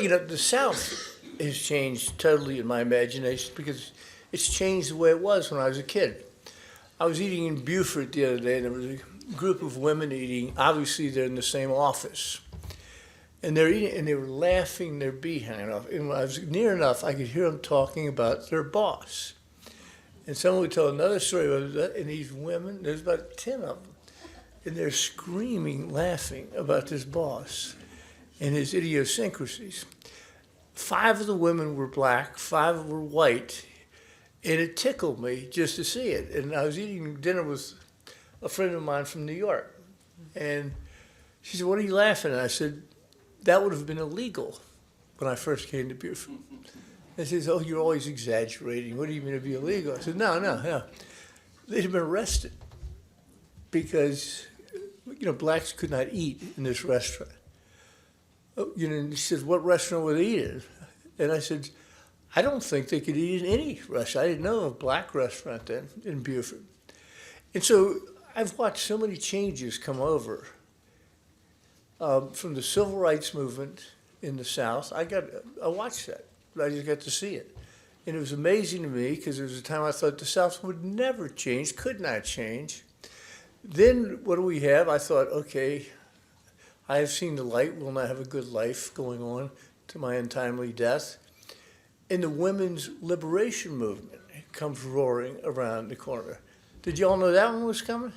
Well, the South has changed totally in my imagination because it's changed the way it was when I was a kid. I was eating in Beaufort the other day, and there was a group of women eating. Obviously, they're in the same office. And they're eating, and they were laughing their behind off. And when I was near enough, I could hear them talking about their boss. And someone would tell another story about that, and these women, there's about 10 of them, and they're screaming, laughing about this boss and his idiosyncrasies. 5 of the women were black, 5 were white, and it tickled me just to see it. And I was eating dinner with a friend of mine from New York, and she said, "What are you laughing at?" I said, "That would have been illegal when I first came to Beaufort." And she says, "Oh, you're always exaggerating. What do you mean it'd be illegal?" I said, No. They'd have been arrested because, blacks could not eat in this restaurant. And she said, "What restaurant would they eat in?" And I said, "I don't think they could eat in any restaurant." I didn't know of a black restaurant then in Beaufort. And so I've watched so many changes come over from the civil rights movement in the South. I watched that. I just got to see it. And it was amazing to me because there was a time I thought the South would never change, could not change. Then what do we have? I thought, okay, I have seen the light, will not have a good life going on to my untimely death. And the women's liberation movement comes roaring around the corner. Did you all know that one was coming?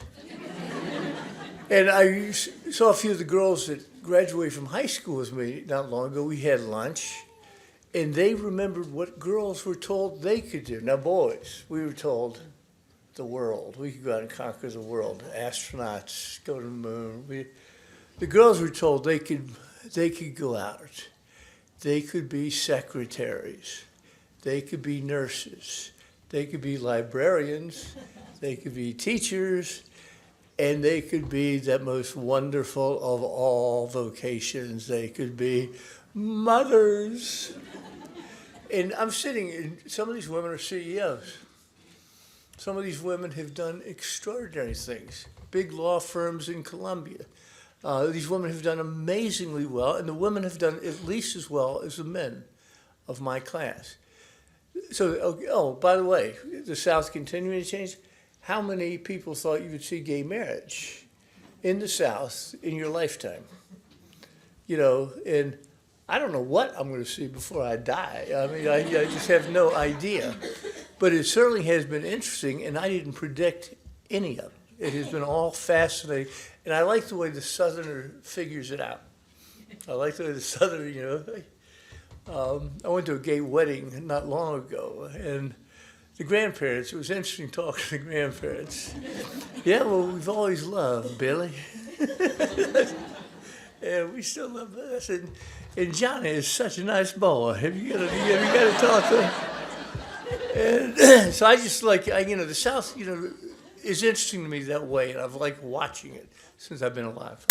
And I saw a few of the girls that graduated from high school with me not long ago. We had lunch, and they remembered what girls were told they could do. Now, boys, we were told the world. We could go out and conquer the world. Astronauts, go to the moon. The girls were told they could go out. They could be secretaries. They could be nurses. They could be librarians. They could be teachers. And they could be that most wonderful of all vocations. They could be mothers. And I'm sitting, and some of these women are CEOs. Some of these women have done extraordinary things. Big law firms in Columbia. These women have done amazingly well, and the women have done at least as well as the men of my class. So, by the way, the South continuing to change. How many people thought you would see gay marriage in the South in your lifetime? And I don't know what I'm going to see before I die. I mean, I just have no idea. But it certainly has been interesting, and I didn't predict any of it. It has been all fascinating. And I like the way the Southerner figures it out. I like the way the Southerner, I went to a gay wedding not long ago, and the grandparents, it was interesting talking to the grandparents. "Yeah, well, we've always loved Billy." And we still love Billy. I said, "And Johnny is such a nice boy. Have you got to talk to him?" And so I just the South, is interesting to me that way, and I've liked watching it since I've been alive.